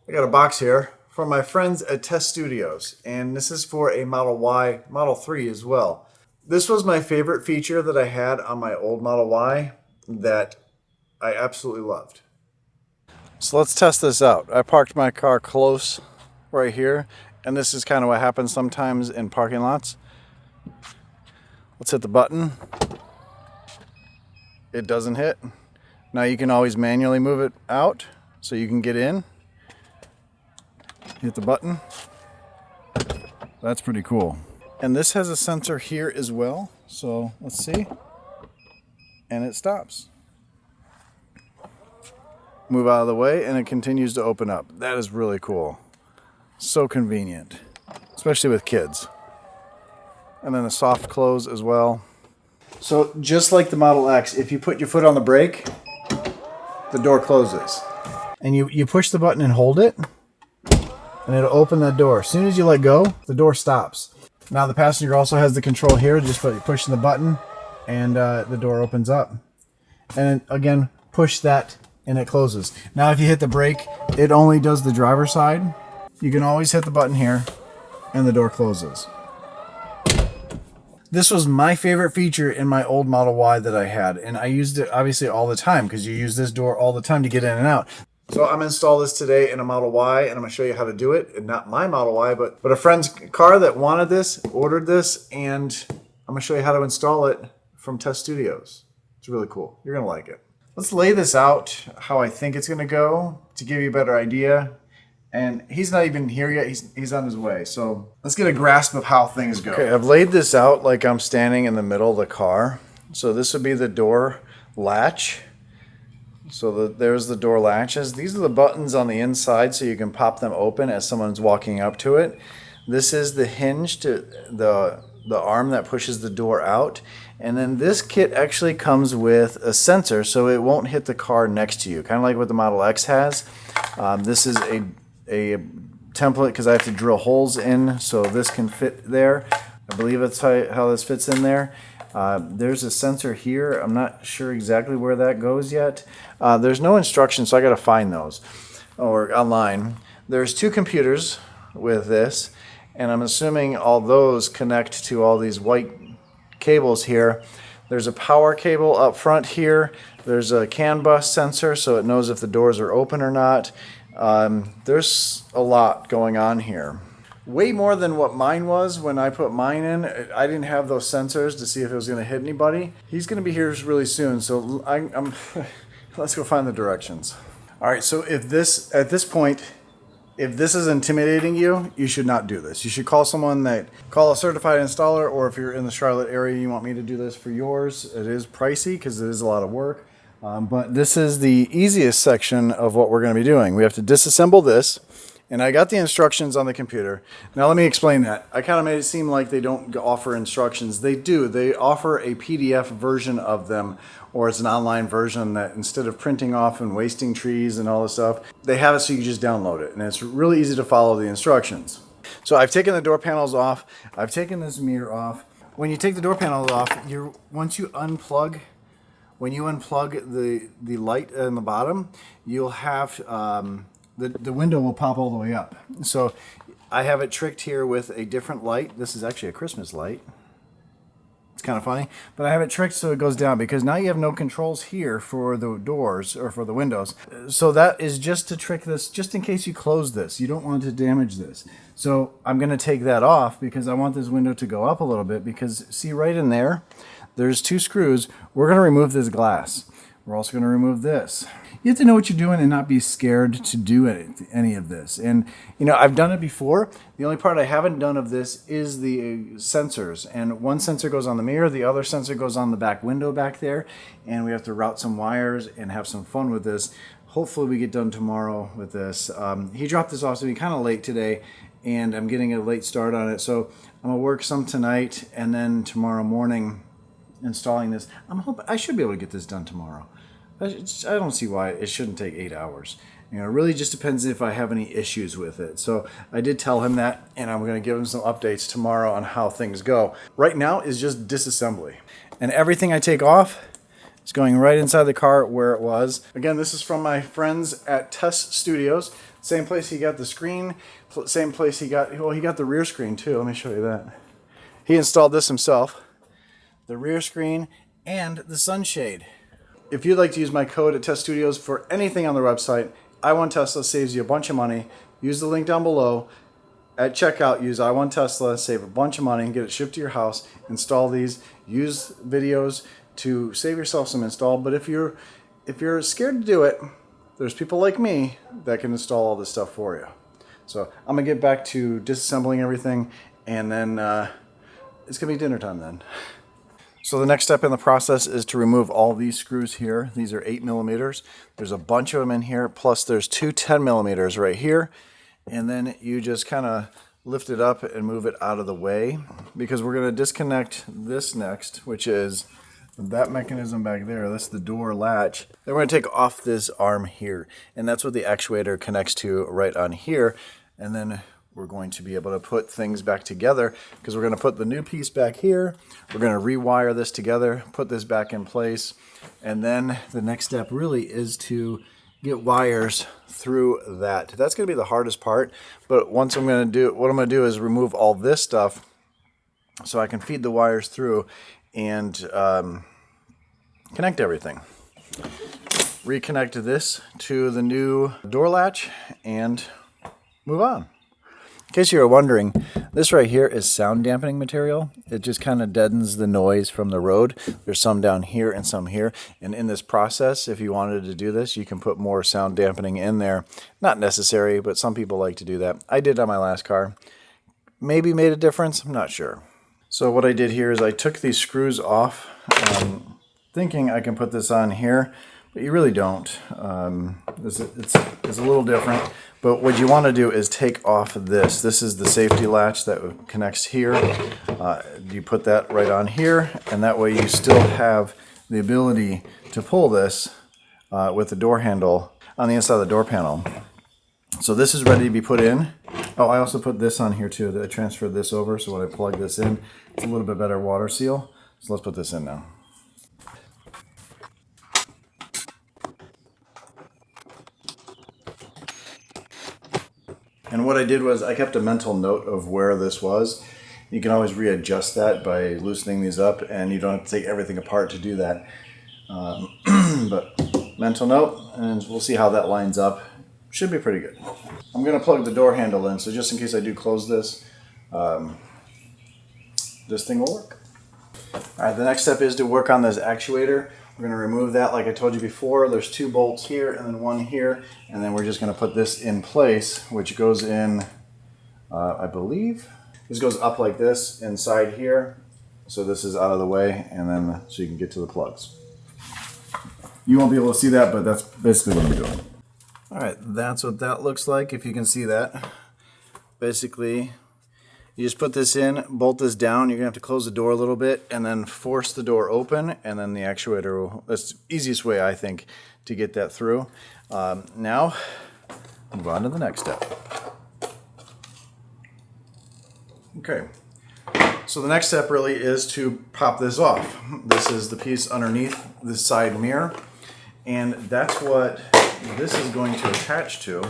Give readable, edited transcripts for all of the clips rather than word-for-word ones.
I got a box here from my friends at Test Studios, and this is for a Model Y, Model 3 as well. This was my favorite feature that I had on my old Model Y that I absolutely loved. So let's test this out. I parked my car close right here, and this is kind of what happens sometimes in parking lots. Let's hit the button. It doesn't hit. Now you can always manually move it out so you can get in. Hit the button. That's pretty cool. And this has a sensor here as well. So let's see. And it stops. Move out of the way and it continues to open up. That is really cool. So convenient, especially with kids. And then a soft close as well. So just like the Model X, if you put your foot on the brake, the door closes. And you push the button and hold it, and it'll open that door. As soon as you let go, the door stops. Now the passenger also has the control here, just by pushing the button, and the door opens up. And again, push that, and it closes. Now if you hit the brake, it only does the driver's side. You can always hit the button here, and the door closes. This was my favorite feature in my old Model Y that I had, and I used it obviously all the time because you use this door all the time to get in and out. So I'm going to install this today in a Model Y, and I'm going to show you how to do it. And not my Model Y, but a friend's car that wanted this, ordered this, and I'm going to show you how to install it from Test Studios. It's really cool. You're going to like it. Let's lay this out how I think it's going to go to give you a better idea. And he's not even here yet. He's on his way. So let's get a grasp of how things go. Okay, I've laid this out like I'm standing in the middle of the car. So this would be the door latch. So there's the door latches. These are the buttons on the inside so you can pop them open as someone's walking up to it. This is the hinge to the arm that pushes the door out. And then this kit actually comes with a sensor so it won't hit the car next to you, kind of like what the Model X has. This is a template because I have to drill holes in so this can fit there. I believe that's how this fits in there. There's a sensor here. I'm not sure exactly where that goes yet. There's no instructions, so I got to find those or online. There's two computers with this, and I'm assuming all those connect to all these white cables here. There's a power cable up front here. There's a CAN bus sensor so it knows if the doors are open or not. There's a lot going on here. Way more than what mine was when I put mine in. I didn't have those sensors to see if it was going to hit anybody. He's going to be here really soon, so I'm let's go find the directions. All right, so at this point, if this is intimidating you, you should not do this. You should call a certified installer, or if you're in the Charlotte area, you want me to do this for yours. It is pricey because it is a lot of work. But this is the easiest section of what we're going to be doing. We have to disassemble this, and I got the instructions on the computer. Now let me explain that. I kind of made it seem like they don't offer instructions. They do. They offer a PDF version of them, or it's an online version that instead of printing off and wasting trees and all this stuff, they have it so you can just download it, and it's really easy to follow the instructions. So I've taken the door panels off. I've taken this mirror off. When you take the door panels off, once you unplug the light in the bottom, you'll have the window will pop all the way up. So I have it tricked here with a different light. This is actually a Christmas light. It's kind of funny, but I have it tricked so it goes down because now you have no controls here for the doors or for the windows. So that is just to trick this, just in case you close this. You don't want to damage this. So I'm going to take that off because I want this window to go up a little bit because see right in there, there's two screws. We're going to remove this glass. We're also going to remove this. You have to know what you're doing and not be scared to do any of this. And, you know, I've done it before. The only part I haven't done of this is the sensors. And one sensor goes on the mirror, the other sensor goes on the back window back there. And we have to route some wires and have some fun with this. Hopefully we get done tomorrow with this. He dropped this off to me kind of late today, and I'm getting a late start on it. So I'm going to work some tonight and then tomorrow morning installing this. I should be able to get this done tomorrow. I don't see why it shouldn't take 8 hours. You know, it really just depends if I have any issues with it. So I did tell him that, and I'm going to give him some updates tomorrow on how things go. Right now is just disassembly. And everything I take off It's going right inside the car where it was. Again, this is from my friends at Test Studios. Same place he got the screen, same place he got, well, he got the rear screen too. Let me show you that. He installed this himself. The rear screen and the sunshade. If you'd like to use my code at Test Studios for anything on their website, I Want Tesla saves you a bunch of money. Use the link down below. At checkout, use I Want Tesla, save a bunch of money, and get it shipped to your house. Install these. Use videos to save yourself some install. But if you're scared to do it, there's people like me that can install all this stuff for you. So I'm gonna get back to disassembling everything, and then it's gonna be dinner time then. So the next step in the process is to remove all these screws here. These are 8mm. There's a bunch of them in here, plus there's two 10mm right here. And then you just kind of lift it up and move it out of the way, because we're going to disconnect this next, which is that mechanism back there. That's the door latch. Then we're going to take off this arm here, and that's what the actuator connects to right on here. And then we're going to be able to put things back together, because we're going to put the new piece back here. We're going to rewire this together, put this back in place, and then the next step really is to get wires through that. That's going to be the hardest part, but once what I'm going to do is remove all this stuff so I can feed the wires through and connect everything. Reconnect this to the new door latch and move on. In case you were wondering, this right here is sound dampening material. It just kind of deadens the noise from the road. There's some down here and some here. And in this process, if you wanted to do this, you can put more sound dampening in there. Not necessary, but some people like to do that. I did on my last car. Maybe made a difference, I'm not sure. So what I did here is I took these screws off, thinking I can put this on here, but you really don't. It's a little different. But what you want to do is take off this. This is the safety latch that connects here. You put that right on here, and that way you still have the ability to pull this with the door handle on the inside of the door panel. So this is ready to be put in. Oh, I also put this on here too. I transferred this over, so when I plug this in, it's a little bit better water seal. So let's put this in now. And what I did was I kept a mental note of where this was. You can always readjust that by loosening these up, and you don't have to take everything apart to do that. But mental note, and we'll see how that lines up. Should be pretty good. I'm going to plug the door handle in, so just in case I do close this, this thing will work. All right, the next step is to work on this actuator. We're going to remove that like I told you before. There's two bolts here and then one here, and then we're just going to put this in place, which goes in, I believe, this goes up like this inside here. So this is out of the way, and then so you can get to the plugs. You won't be able to see that, but that's basically what I'm doing. All right, that's what that looks like, if you can see that. Basically, you just put this in, bolt this down. You're gonna have to close the door a little bit and then force the door open, and then the actuator will, that's the easiest way, I think, to get that through. Now, move on to the next step. Okay, so the next step really is to pop this off. This is the piece underneath the side mirror, and that's what this is going to attach to,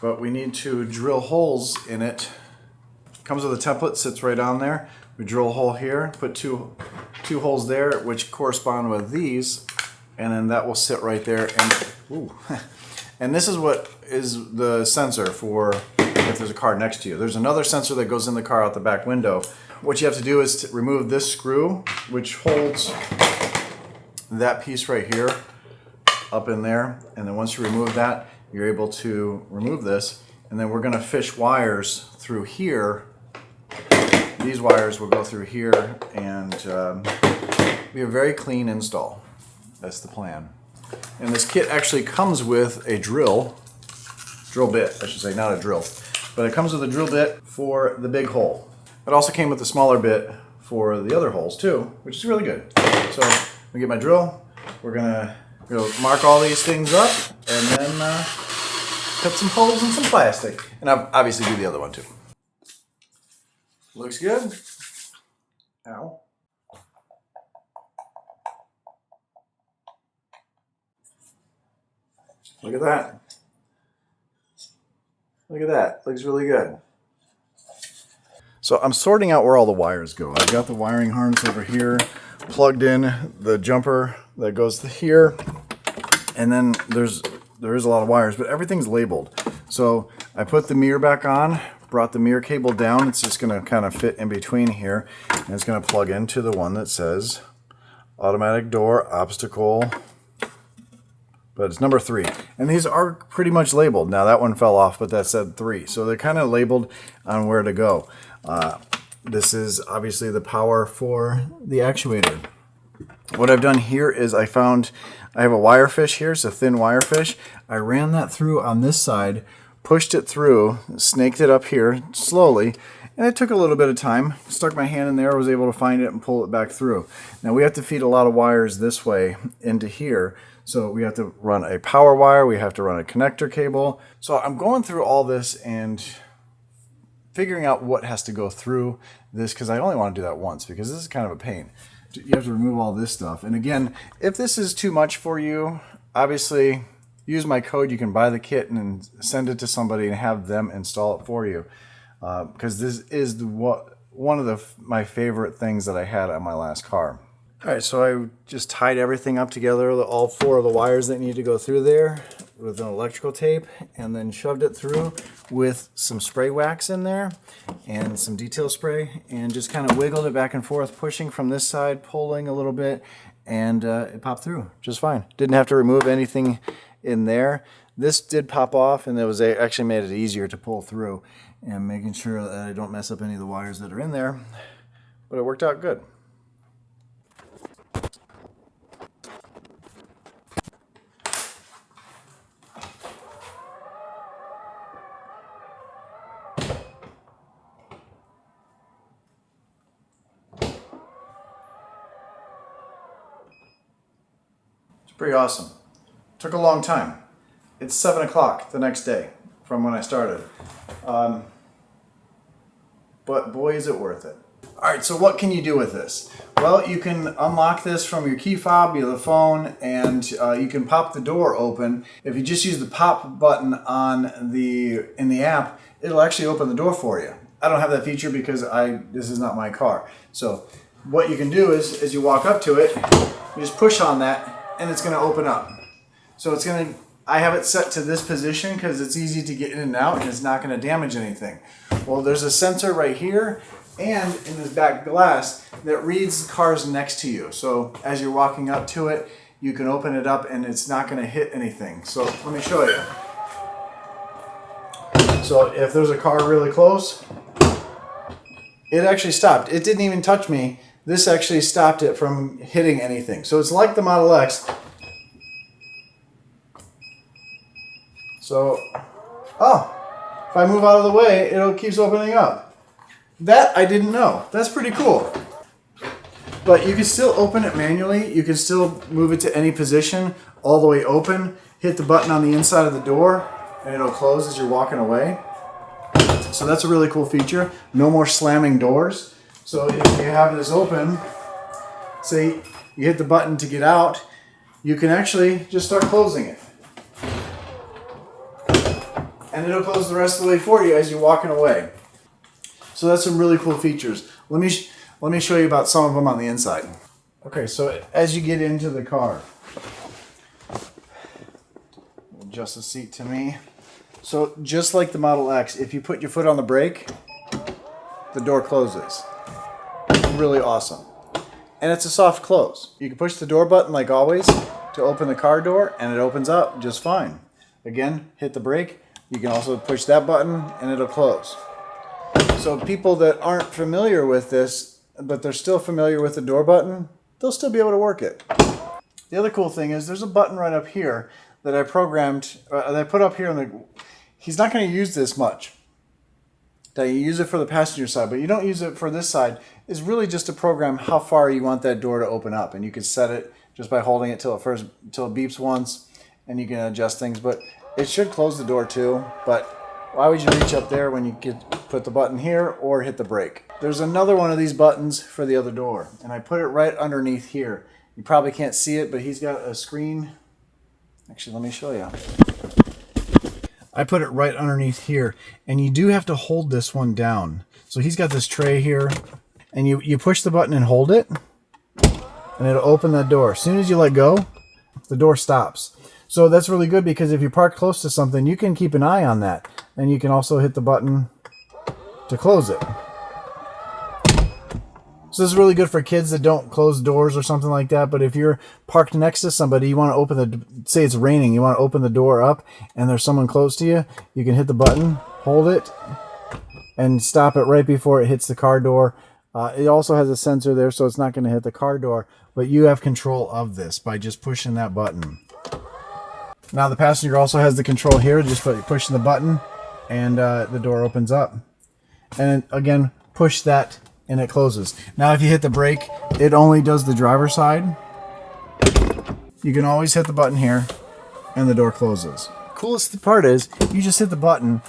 but we need to drill holes in it. Comes with a template, sits right on there. We drill a hole here, put two holes there, which correspond with these, and then that will sit right there. And ooh, and this is what is the sensor for if there's a car next to you. There's another sensor that goes in the car out the back window. What you have to do is to remove this screw, which holds that piece right here up in there, and then once you remove that, you're able to remove this, and then we're going to fish wires through here. These wires will go through here, and be a very clean install. That's the plan. And this kit actually comes with a drill bit, I should say, not a drill, but it comes with a drill bit for the big hole. It also came with a smaller bit for the other holes too, which is really good. So I'm gonna get my drill. We're gonna mark all these things up, and then cut some holes in some plastic, and I'll obviously do the other one too. Looks good. Ow. Look at that. Look at that. Looks really good. So I'm sorting out where all the wires go. I've got the wiring harness over here, plugged in the jumper that goes here, and then there is a lot of wires, but everything's labeled. So I put the mirror back on, brought the mirror cable down. It's just going to kind of fit in between here, and it's going to plug into the one that says automatic door obstacle, but it's number 3. And these are pretty much labeled. Now that one fell off, but that said 3. So they're kind of labeled on where to go. This is obviously the power for the actuator. What I've done here is I have a wire fish here. It's a thin wire fish. I ran that through on this side, pushed it through, snaked it up here slowly, and it took a little bit of time. Stuck my hand in there, was able to find it and pull it back through. Now we have to feed a lot of wires this way into here. So we have to run a power wire, we have to run a connector cable. So I'm going through all this and figuring out what has to go through this, because I only want to do that once because this is kind of a pain. You have to remove all this stuff. And again, if this is too much for you, obviously use my code. You can buy the kit and send it to somebody and have them install it for you. Because this is one of my favorite things that I had on my last car. All right, so I just tied everything up together, all 4 of the wires that need to go through there with an electrical tape, and then shoved it through with some spray wax in there and some detail spray, and just kind of wiggled it back and forth, pushing from this side, pulling a little bit, and it popped through just fine. Didn't have to remove anything in there. This did pop off, and it actually made it easier to pull through, and making sure that I don't mess up any of the wires that are in there, but it worked out good. Pretty awesome. Took a long time. It's 7 o'clock the next day from when I started. But boy, is it worth it. All right, so what can you do with this? Well, you can unlock this from your key fob, your phone, and you can pop the door open. If you just use the pop button in the app, it'll actually open the door for you. I don't have that feature because this is not my car. So what you can do is, as you walk up to it, you just push on that, and it's going to open up. So I have it set to this position because it's easy to get in and out, and it's not going to damage anything. Well, there's a sensor right here and in this back glass that reads cars next to you. So as you're walking up to it, you can open it up and it's not going to hit anything. So let me show you. So if there's a car really close, it actually stopped. It didn't even touch me. This actually stopped it from hitting anything. So it's like the Model X. So, if I move out of the way, it keeps opening up. That I didn't know. That's pretty cool. But you can still open it manually. You can still move it to any position, all the way open. Hit the button on the inside of the door, and it'll close as you're walking away. So that's a really cool feature. No more slamming doors. So if you have this open, say you hit the button to get out, you can actually just start closing it. And it'll close the rest of the way for you as you're walking away. So that's some really cool features. Let me show you about some of them on the inside. Okay, so as you get into the car, adjust the seat to me. So just like the Model X, if you put your foot on the brake, the door closes. Really awesome. And it's a soft close. You can push the door button like always to open the car door, and it opens up just fine. Again, hit the brake. You can also push that button and it'll close. So people that aren't familiar with this, but they're still familiar with the door button, they'll still be able to work it. The other cool thing is there's a button right up here that I programmed, that I put up here. He's not going to use this much. That you use it for the passenger side, but you don't use it for this side. It's really just to program how far you want that door to open up, and you can set it just by holding it till it beeps once, and you can adjust things. But it should close the door too. But why would you reach up there when you could put the button here or hit the brake? There's another one of these buttons for the other door, and I put it right underneath here. You probably can't see it, but he's got a screen Actually, let me show you. I put it right underneath here, and you do have to hold this one down. So he's got this tray here, and you push the button and hold it, and it'll open that door. As soon as you let go, the door stops. So that's really good because if you park close to something, you can keep an eye on that. And you can also hit the button to close it. So this is really good for kids that don't close doors or something like that. But if you're parked next to somebody, you want to open the, say it's raining, you want to open the door up and there's someone close to you, you can hit the button, hold it, and stop it right before it hits the car door. It also has a sensor there, so it's not going to hit the car door, but you have control of this by just pushing that button. Now the passenger also has the control here, just pushing the button, and the door opens up. And again, push that, and it closes. Now if you hit the brake, it only does the driver's side. You can always hit the button here, and the door closes. Coolest part is, you just hit the button,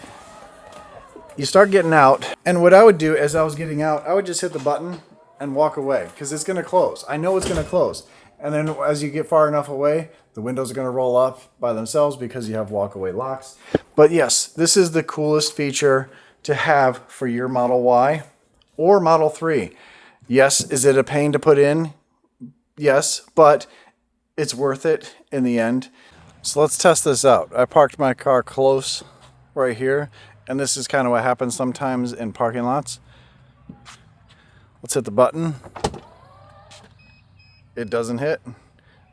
you start getting out, and what I would do as I was getting out, I would just hit the button and walk away, because it's going to close. I know it's going to close. And then as you get far enough away, the windows are going to roll up by themselves because you have walk-away locks. But yes, this is the coolest feature to have for your Model Y or Model 3. Yes, is it a pain to put in? Yes, but it's worth it in the end. So let's test this out. I parked my car close right here, and this is kind of what happens sometimes in parking lots. Let's hit the button. It doesn't hit.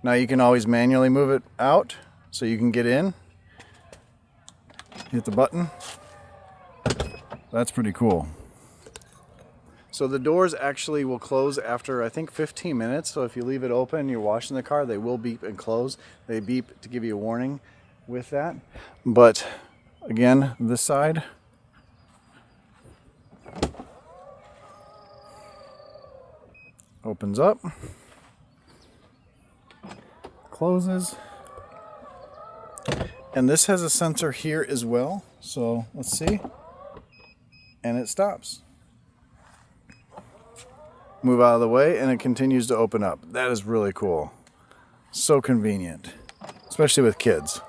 Now you can always manually move it out so you can get in. Hit the button. That's pretty cool. So the doors actually will close after, I think, 15 minutes. So if you leave it open, you're washing the car, they will beep and close. They beep to give you a warning with that. But again, this side. Opens up. Closes. And this has a sensor here as well. So let's see. And it stops. Move out of the way and it continues to open up. That is really cool. So convenient, especially with kids.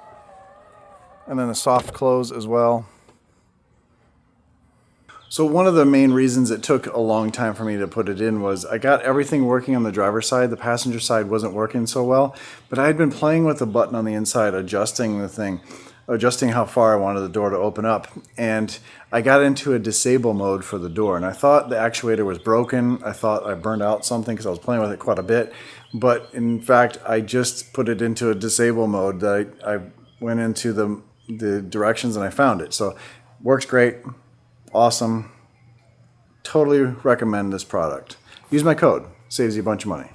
And then a soft close as well. So one of the main reasons it took a long time for me to put it in was I got everything working on the driver's side. The passenger side wasn't working so well, but I had been playing with the button on the inside, adjusting the thing, adjusting how far I wanted the door to open up. And I got into a disable mode for the door, and I thought the actuator was broken. I thought I burned out something because I was playing with it quite a bit. But in fact, I just put it into a disable mode. That I went into the directions and I found it. So works great. Awesome. Totally recommend this product. Use my code. Saves you a bunch of money.